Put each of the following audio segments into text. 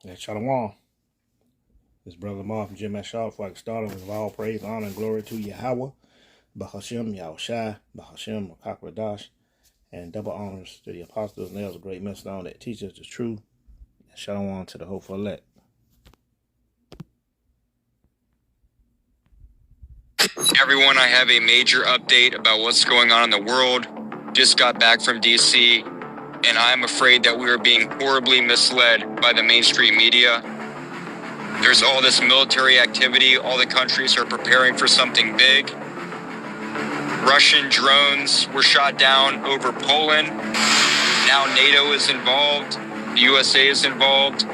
Yeah, Shalom. This brother Lamar from Jim Shaw. Before I get started, with all praise, honor, and glory to Yahweh, Bahashem, Yahushai, Bahashem, Radash, and double honors to the apostles, nails, a great millstone that teaches the truth. And Shalom to the hopeful elect. Everyone, I have a major update about what's going on in the world. Just got back from DC, and I'm afraid that we are being horribly misled by the mainstream media. There's all this military activity. All the countries are preparing for something big. Russian drones were shot down over Poland. Now NATO is involved. The USA is involved.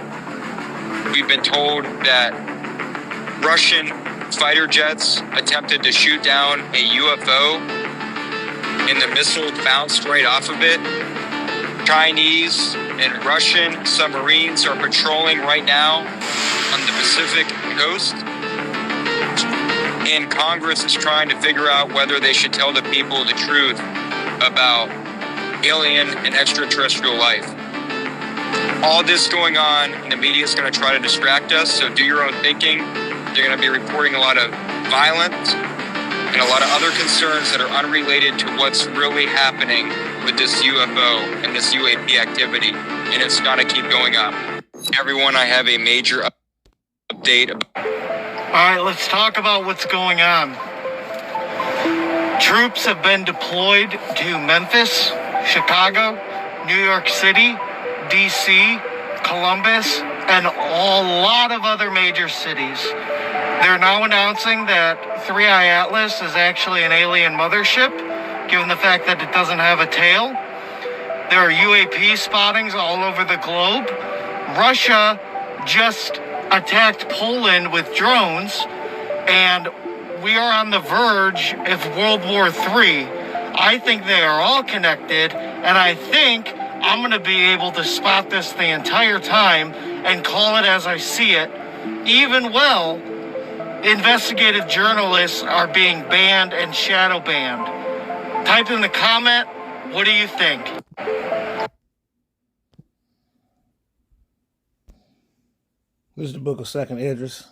We've been told that Russian fighter jets attempted to shoot down a UFO, and the missile bounced right off of it. Chinese and Russian submarines are patrolling right now on the Pacific coast, and Congress is trying to figure out whether they should tell the people the truth about alien and extraterrestrial life. All this going on, and the media is going to try to distract us, so do your own thinking. They're going to be reporting a lot of violence and a lot of other concerns that are unrelated to what's really happening with this UFO and this UAP activity, and it's going to keep going up. Everyone, I have a major update. All right, let's talk about what's going on. Troops have been deployed to Memphis, Chicago, New York City, DC, Columbus, and a lot of other major cities. They're now announcing that 3i Atlas is actually an alien mothership, given the fact that it doesn't have a tail. There are UAP spottings all over the globe. Russia just attacked Poland with drones, and we are on the verge of World War III. I think they are all connected, and I think I'm going to be able to spot this the entire time and call it as I see it. Even well, investigative journalists are being banned and shadow banned. Type in the comment, what do you think? This is the book of 2nd Esdras.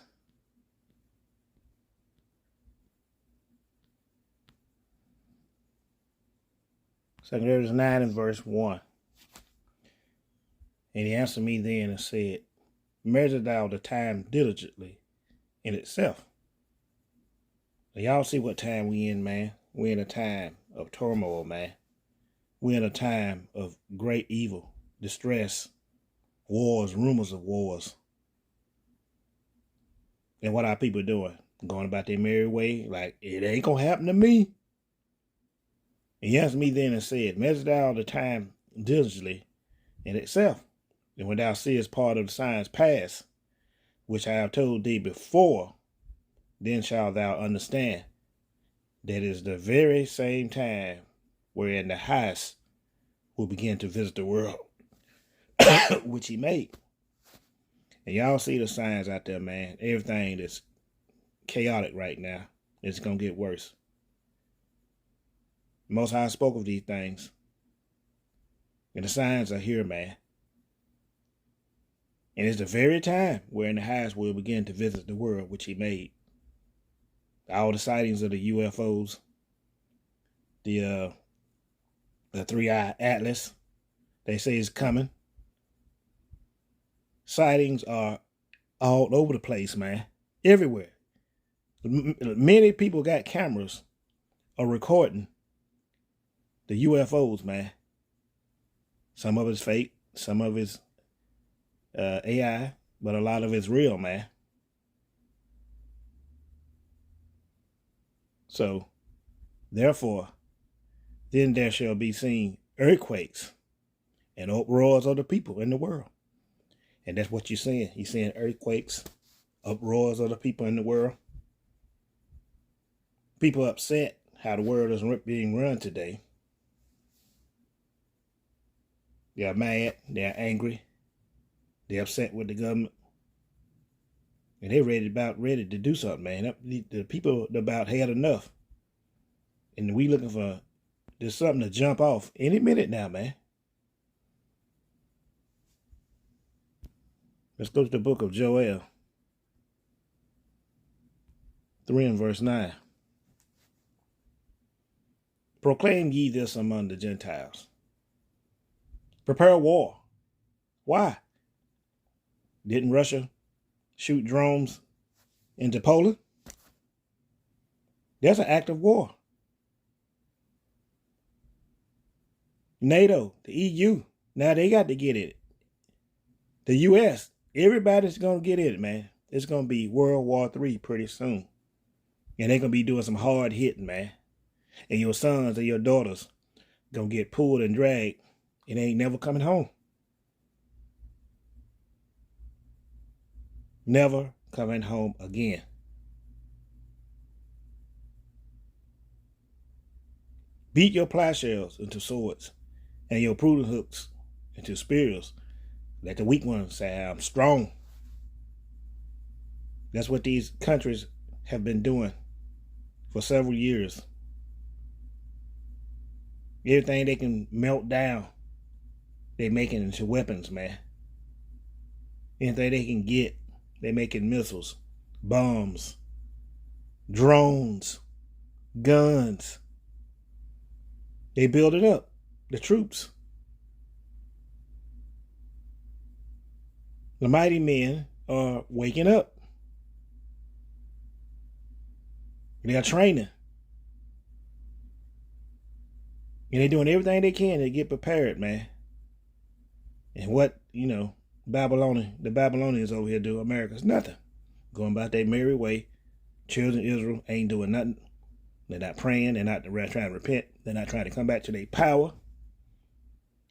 Second Esdras 9 and verse 1. And he answered me then and said, measure thou the time diligently in itself. Now, y'all see what time we in, man. We're in a time of turmoil, man. We're in a time of great evil, distress, wars, rumors of wars. And what are people doing? Going about their merry way, like, it ain't gonna happen to me. And he answered me then and said, measure thou the time diligently in itself. And when thou seest part of the signs pass, which I have told thee before, then shalt thou understand that is the very same time wherein the highest will begin to visit the world, which he made. And y'all see the signs out there, man. Everything that's chaotic right now. It's going to get worse. Most High spoke of these things. And the signs are here, man. And it's the very time wherein the highest will begin to visit the world which he made. All the sightings of the UFOs, the 3i Atlas, they say is coming. Sightings are all over the place, man. Everywhere. Many people got cameras are recording the UFOs, man. Some of it's fake, some of it's AI, but a lot of it's real, man. So, therefore, then there shall be seen earthquakes and uproars of the people in the world. And that's what you're seeing. You're seeing earthquakes, uproars of the people in the world. People upset how the world is being run today. They're mad. They're angry. They're upset with the government. And they're ready to do something, man. The people about had enough. And we looking for, there's something to jump off any minute now, man. Let's go to the book of Joel 3 and verse 9. Proclaim ye this among the Gentiles. Prepare war. Why? Didn't Russia shoot drones into Poland? That's an act of war. NATO, the EU, now they got to get it. The US, everybody's going to get in it, man. It's going to be World War III pretty soon. And they're going to be doing some hard hitting, man. And your sons and your daughters going to get pulled and dragged and they ain't never coming home. Never coming home again. Beat your plowshares into swords and your pruning hooks into spears. Let the weak ones say, I'm strong. That's what these countries have been doing for several years. Everything they can melt down, they making into weapons, man. Anything they can get, they making missiles, bombs, drones, guns. They build it up, the troops. The mighty men are waking up. They are training. And they're doing everything they can to get prepared, man. And what, the Babylonians over here do, America's nothing. Going about their merry way. Children of Israel ain't doing nothing. They're not praying. They're not trying to repent. They're not trying to come back to their power.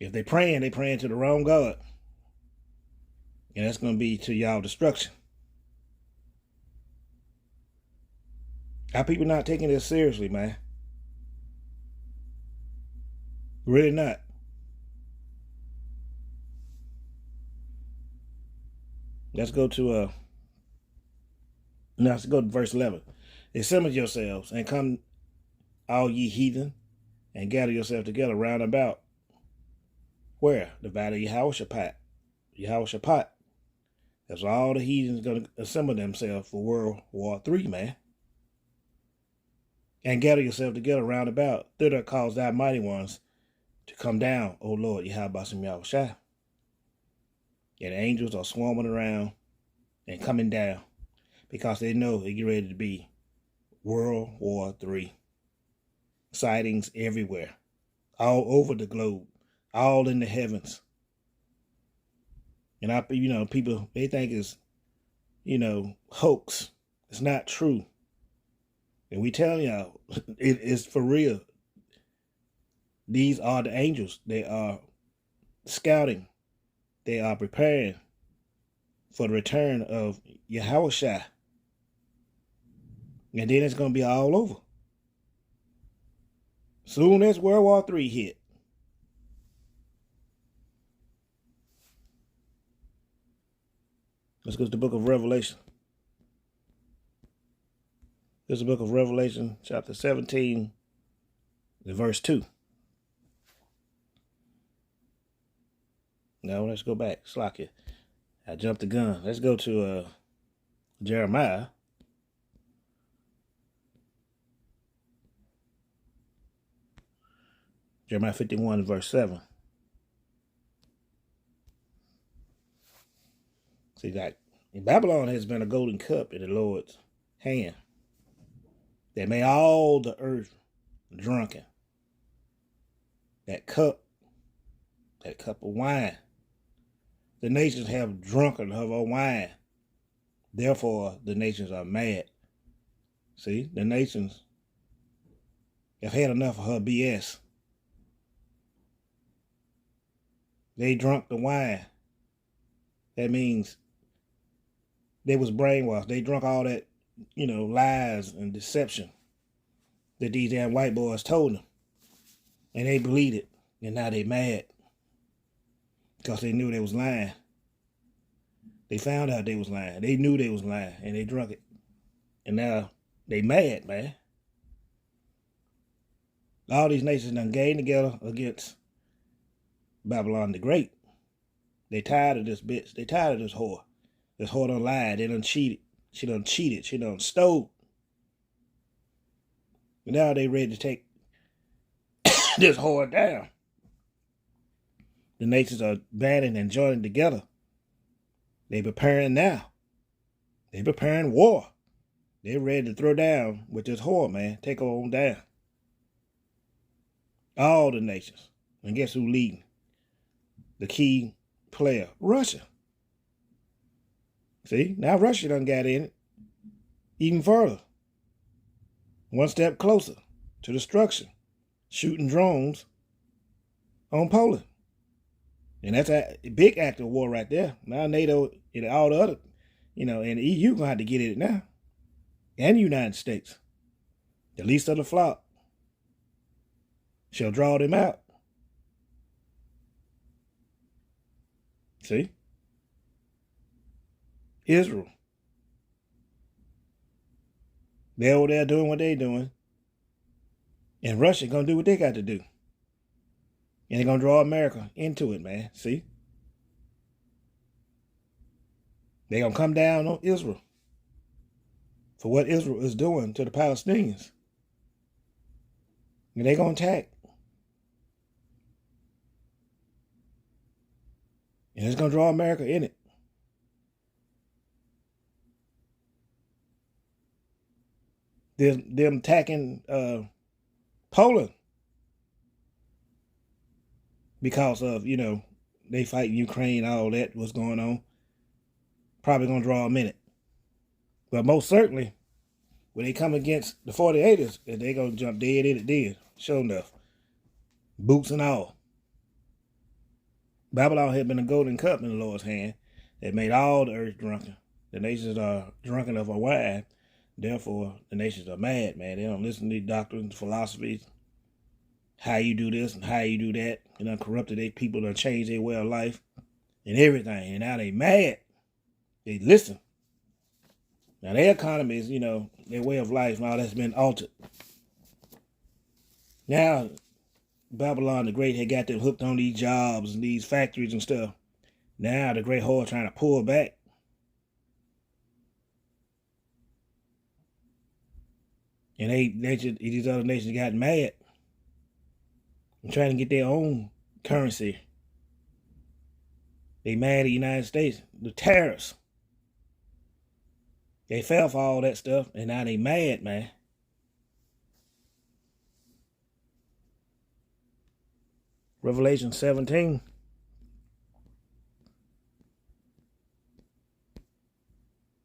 If they're praying to the wrong God. And that's going to be to y'all destruction. Our people not taking this seriously, man. Really not. Let's go to verse 11. Assemble yourselves and come, all ye heathen, and gather yourselves together round about. Where? The valley of Yehoshaphat. Yehoshaphat. That's all the heathens going to assemble themselves for World War III, man. And gather yourself together round about. Thither cause thy mighty ones to come down, O Lord, Yahweh Yahushua. And the angels are swarming around and coming down because they know they get ready to be World War III. Sightings everywhere, all over the globe, all in the heavens. And people, they think it's, hoax. It's not true. And we tell y'all, it is for real. These are the angels. They are scouting. They are preparing for the return of Yahushua. And then it's going to be all over. Soon as World War III hit. Let's go to the book of Revelation. This is the book of Revelation, chapter 17, verse 2. Now let's go back. Slack. I jumped the gun. Let's go to Jeremiah. Jeremiah 51, verse 7. See, like, Babylon has been a golden cup in the Lord's hand. They made all the earth drunken. That cup of wine. The nations have drunken of her wine. Therefore, the nations are mad. See, the nations have had enough of her BS. They drunk the wine. That means they was brainwashed. They drunk all that, lies and deception that these damn white boys told them. And they believed it. And now they mad. Because they knew they was lying. They found out they was lying. They knew they was lying. And they drunk it. And now they mad, man. All these nations done gained together against Babylon the Great. They tired of this bitch. They tired of this whore. This whore done lied. They done cheated. She done cheated. She done stole. And now they ready to take this whore down. The nations are banding and joining together. They preparing now. They preparing war. They're ready to throw down with this whore, man. Take her on down. All the nations. And guess who leading? The key player, Russia. See, now Russia done got in it even further. One step closer to destruction. Shooting drones on Poland. And that's a big act of war right there. Now NATO and all the other, and the EU gonna have to get it now. And the United States. The least of the flock shall draw them out. See? Israel. They're over there doing what they're doing. And Russia gonna do what they got to do. And they're gonna draw America into it, man. See? They're gonna come down on Israel for what Israel is doing to the Palestinians. And they're gonna attack. And it's gonna draw America in it. Them attacking Poland because of, they fight Ukraine, all that, what's going on. Probably going to draw a minute. But most certainly, when they come against the 48ers, they're going to jump dead in it then. Sure enough. Boots and all. Babylon had been a golden cup in the Lord's hand that made all the earth drunken. The nations are drunken of a wine. Therefore, the nations are mad, man. They don't listen to these doctrines, philosophies, how you do this and how you do that. They done corrupted their people, done changed their way of life and everything. And now they mad. They listen. Now their economy is, their way of life and all that's been altered. Now, Babylon the Great had got them hooked on these jobs and these factories and stuff. Now the great whore trying to pull back. And these other nations got mad and trying to get their own currency. They mad at the United States. The tariffs. They fell for all that stuff, and now they mad, man. Revelation 17.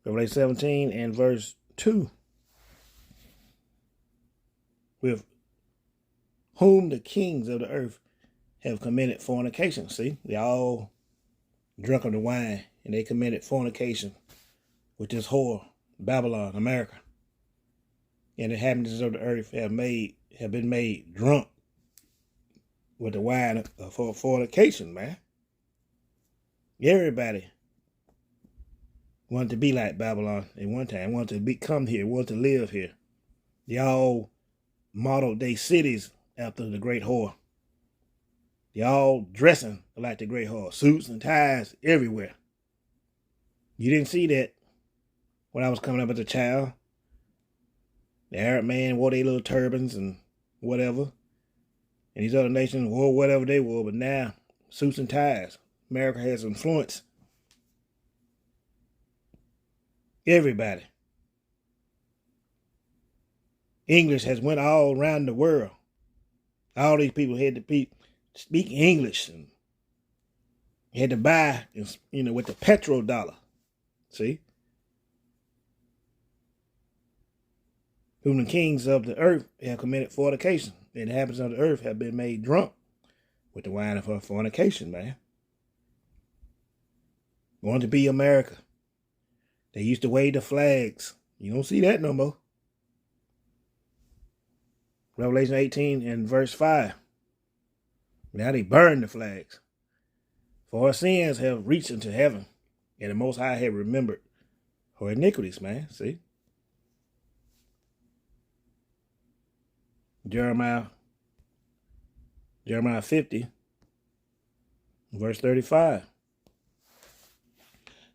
Revelation 17 and verse 2. With whom the kings of the earth have committed fornication. See, they all drunk of the wine, and they committed fornication with this whore, Babylon, America. And the inhabitants of the earth have been made drunk with the wine for fornication, man. Everybody wanted to be like Babylon at one time, wanted to come here, wanted to live here. They all modeled their cities after the great whore. They all dressing like the great whore. Suits and ties everywhere. You didn't see that when I was coming up as a child. The Arab man wore their little turbans and whatever. And these other nations wore whatever they wore. But now, suits and ties. America has influence. Everybody. English has went all around the world. All these people had to speak English and had to buy, with the petrodollar. See? Whom the kings of the earth have committed fornication. The inhabitants of the earth have been made drunk with the wine of her fornication, man. Want to be America. They used to wave the flags. You don't see that no more. Revelation 18 and verse 5. Now they burn the flags. For her sins have reached into heaven, and the Most High have remembered her iniquities, man. See? Jeremiah 50, verse 35.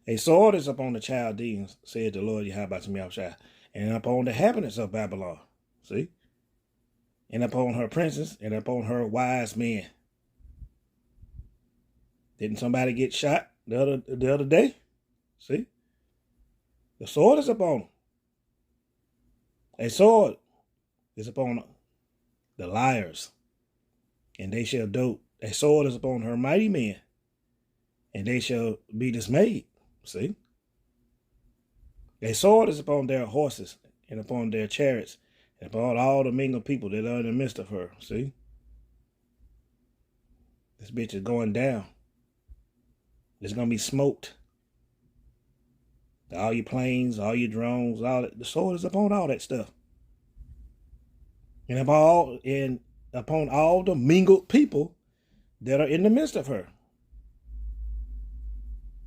A sword is upon the Chaldeans, said the Lord Yahweh Shai, and upon the inhabitants of Babylon. See? And upon her princes, and upon her wise men. Didn't somebody get shot the other day? See? The sword is upon them. A sword is upon the liars, and they shall dote. A sword is upon her mighty men, and they shall be dismayed. See? A sword is upon their horses, and upon their chariots, and upon all the mingled people that are in the midst of her. See? This bitch is going down. It's going to be smoked. All your planes, all your drones, all that. The sword is upon all that stuff. And upon all the mingled people that are in the midst of her.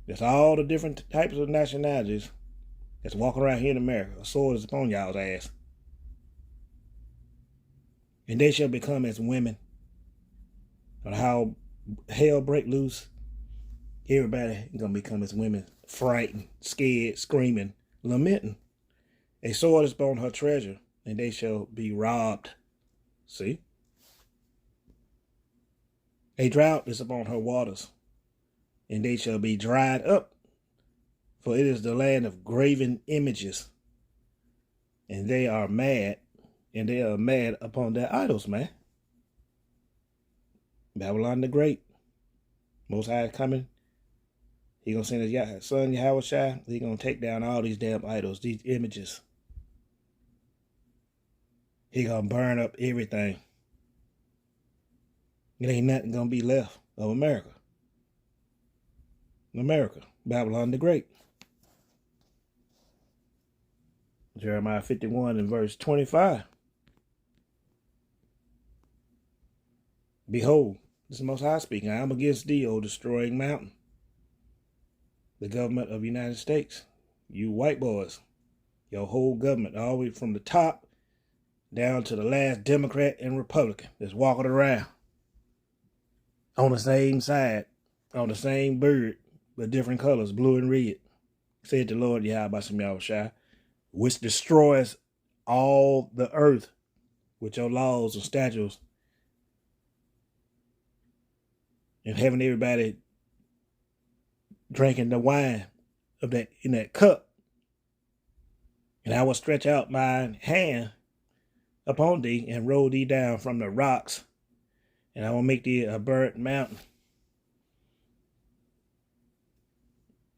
That's all the different types of nationalities that's walking around here in America. A sword is upon y'all's ass. And they shall become as women. But how hell break loose, everybody gonna become as women, frightened, scared, screaming, lamenting. A sword is upon her treasure, and they shall be robbed. See? A drought is upon her waters, and they shall be dried up. For it is the land of graven images, and they are mad, upon their idols, man. Babylon the Great. Most High is coming. He gonna send his son Yahweh Shai. He gonna take down all these damn idols, these images. He gonna burn up everything. It ain't nothing gonna be left of America. America, Babylon the Great. Jeremiah 51 and verse 25. Behold, this is the Most High speaking. I am against thee, O destroying mountain. The government of the United States. You white boys. Your whole government, all the way from the top down to the last Democrat and Republican that's walking around on the same side, on the same bird, but different colors, blue and red, said the Lord Yahweh Shai, which destroys all the earth with your laws and statutes, and having everybody drinking the wine of that in that cup. And I will stretch out my hand upon thee and roll thee down from the rocks, and I will make thee a burnt mountain.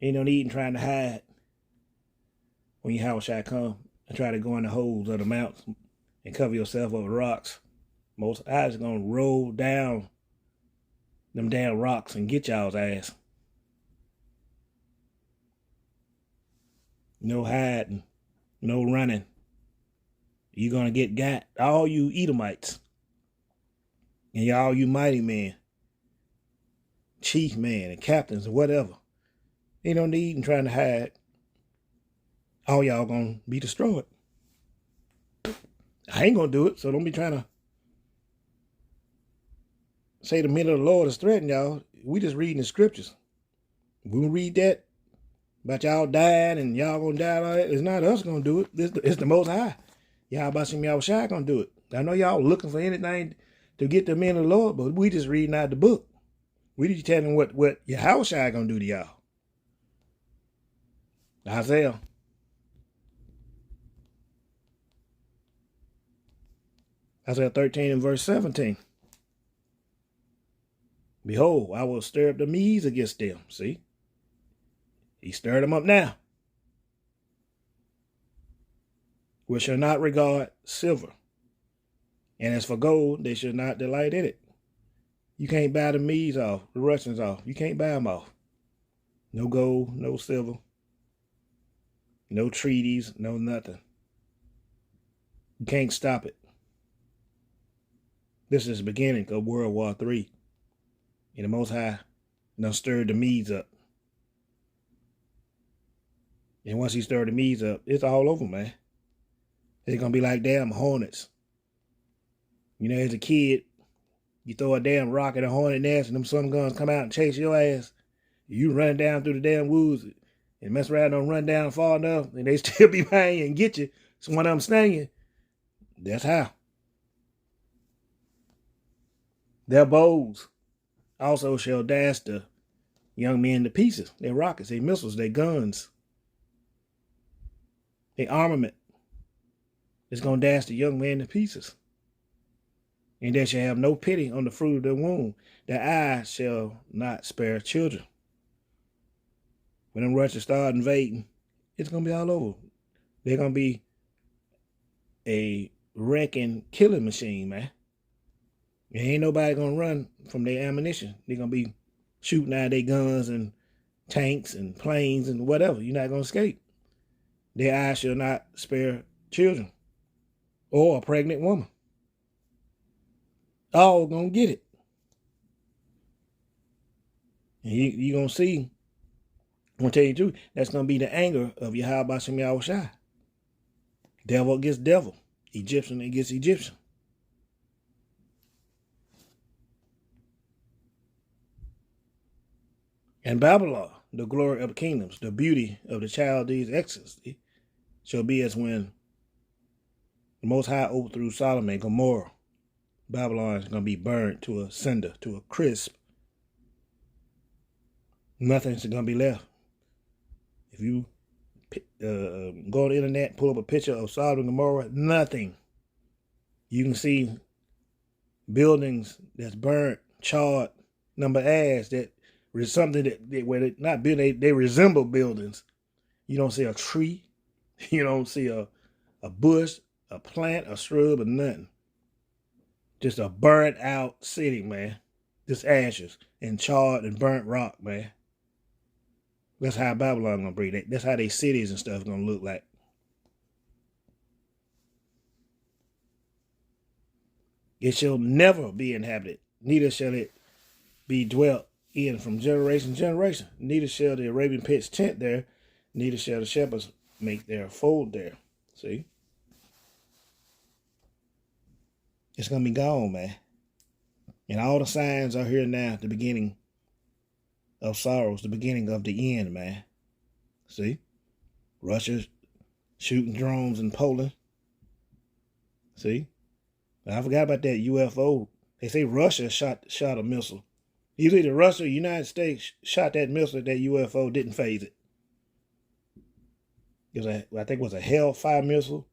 Ain't no need in trying to hide when Yahweh shall come and try to go in the holes of the mountains and cover yourself over rocks. Most High is going to roll down them damn rocks and get y'all's ass. No hiding, no running. You're going to get got. All you Edomites and all you mighty men, chief men and captains or whatever. Ain't no need in trying to hide. All y'all going to be destroyed. I ain't going to do it, so don't be trying to say the minute of the Lord is threatened, y'all. We just reading the scriptures. We read that about y'all dying and y'all going to die and all that. It's not us going to do it. It's the Most High. Y'all about some y'all shy going to do it. I know y'all looking for anything to get the men of the Lord, but we just reading out the book. We just telling what Yahweh Shai going to do to y'all. Isaiah. Isaiah 13 and verse 17. Behold, I will stir up the Medes against them. See? He stirred them up now. Which shall not regard silver. And as for gold, they shall not delight in it. You can't buy the Medes off, the Russians off. You can't buy them off. No gold, no silver. No treaties, no nothing. You can't stop it. This is the beginning of World War III. And the Most High done stirred the Medes up. And once he stirred the Medes up, it's all over, man. It's going to be like damn hornets. You know, as a kid, you throw a damn rock at a hornet nest and them sun guns come out and chase your ass. You running down through the damn woods and mess around don't run down far enough, and they still be behind you and get you. So one of them sting you. That's how. Their bows also shall dash the young men to pieces. Their rockets, their missiles, their guns, their armament. It's going to dash the young men to pieces. And they shall have no pity on the fruit of their womb. Their eyes shall not spare children. When them Russians start invading, it's going to be all over. They're going to be a wrecking killing machine, man. There ain't nobody going to run from their ammunition. They're going to be shooting out their guns and tanks and planes and whatever. You're not going to escape. Their eyes shall not spare children or a pregnant woman. All going to get it. And you're going to see, I'm going to tell you the truth, that's going to be the anger of Yahweh Shem Yahushai. Devil against devil. Egyptian against Egyptian. And Babylon, the glory of the kingdoms, the beauty of the Chaldees' excellency, shall be as when the Most High overthrew Solomon and Gomorrah. Babylon is going to be burned to a cinder, to a crisp. Nothing's going to be left. If you go on the internet, pull up a picture of Sodom and Gomorrah, nothing. You can see buildings that's burnt, charred, number ass that is something that where they not building, they resemble buildings. You don't see a tree, you don't see a bush, a plant, a shrub, or nothing. Just a burnt out city, man. Just ashes and charred and burnt rock, man. That's how Babylon gonna be. That's how their cities and stuff gonna look like. It shall never be inhabited, neither shall it be dwelt in from generation to generation. Neither shall the Arabian pitch tent there, neither shall the shepherds make their fold there. See? It's going to be gone, man. And all the signs are here now, the beginning of sorrows, the beginning of the end, man. See? Russia shooting drones in Poland. See? I forgot about that UFO. They say Russia shot a missile. Either Russia or United States shot that missile, that UFO didn't phase it. I think it was a Hellfire missile.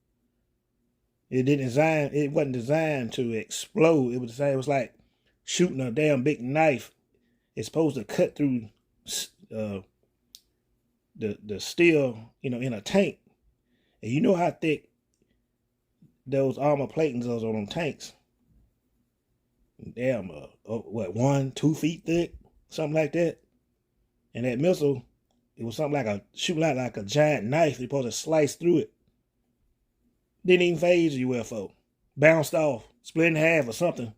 It wasn't designed to explode. It was like shooting a damn big knife. It's supposed to cut through the steel, in a tank. And you know how thick those armor platings are on them tanks. Damn, 1-2 feet thick, something like that. And that missile, it was something like a giant knife. You're supposed to slice through it. Didn't even phase the UFO. Bounced off, split in half or something.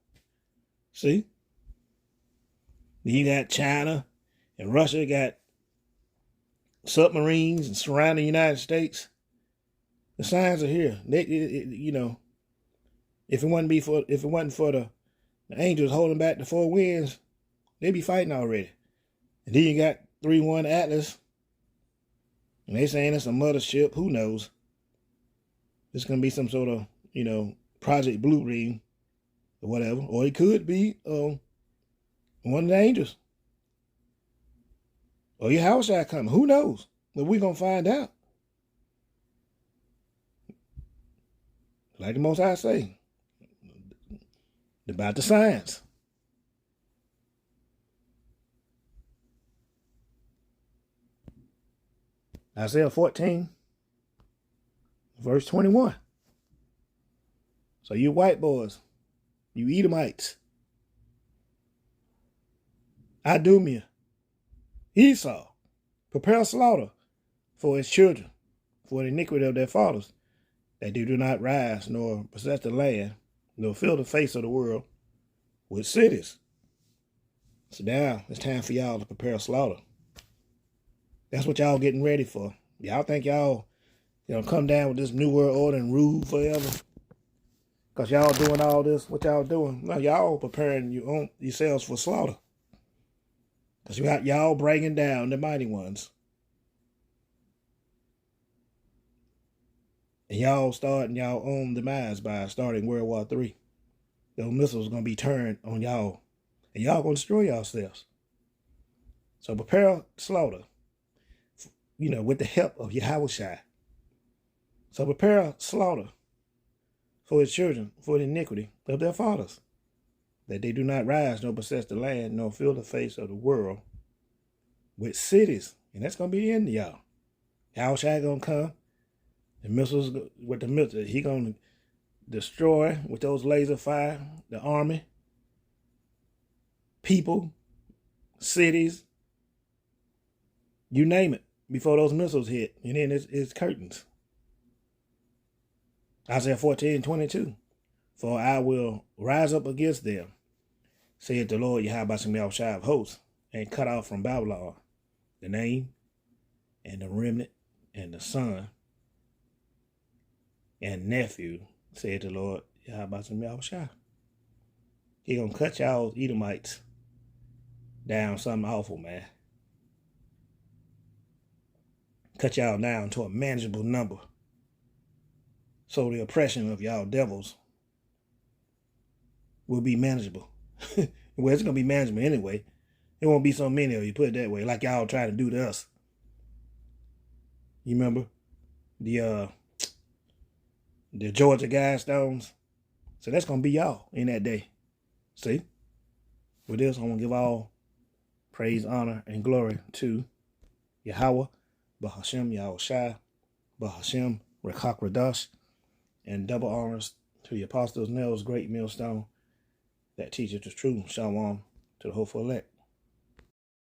See? Then you got China and Russia got submarines and surrounding the United States. The signs are here. If it wasn't for the angels holding back the four winds, they'd be fighting already. And then you got 3-1 Atlas. And they saying it's a mothership. Who knows? It's going to be some sort of, Project Blue Ring or whatever. Or it could be one of the angels. Or your house shot coming. Who knows? But we're going to find out. Like the Most High say. About the science. Isaiah 14, verse 21. So you white boys, you Edomites, Idumea, Esau, prepare slaughter for his children, for the iniquity of their fathers, that they do not rise, nor possess the land, nor fill the face of the world with cities. So now it's time for y'all to prepare slaughter. That's what y'all getting ready for. Y'all think y'all, come down with this new world order and rule forever? Because y'all doing all this, what y'all doing? No, y'all preparing yourselves for slaughter. Because y'all bringing down the mighty ones. And y'all starting y'all own demise by starting World War III. Those missiles are going to be turned on y'all. And y'all going to destroy yourselves. So prepare slaughter, with the help of Yahushua. So prepare slaughter for his children, for the iniquity of their fathers, that they do not rise nor possess the land, nor fill the face of the world with cities. And that's going to be the end of y'all. Yahushua going to come. The missiles, with the missiles, he going to destroy with those laser fire, the army, people, cities, you name it, before those missiles hit. And then it's curtains. Isaiah 14:22. For I will rise up against them, saith the Lord Yahweh of hosts, and cut off from Babylon the name and the remnant and the son and nephew, said the Lord Yahweh. He gonna cut y'all Edomites down something awful, man. Cut y'all down to a manageable number. So the oppression of y'all devils will be manageable. Well, it's going to be manageable anyway. There won't be so many of you, put it that way, like y'all try to do to us. You remember the Georgia Guidestones? So that's going to be y'all in that day. See? With this, I want to give all praise, honor, and glory to Yahweh, Bahashem Yahushai, Bahashem Rekak Radash, and double honors to the apostles, Nels, great millstone that teaches the truth. Shalom to the hopeful elect.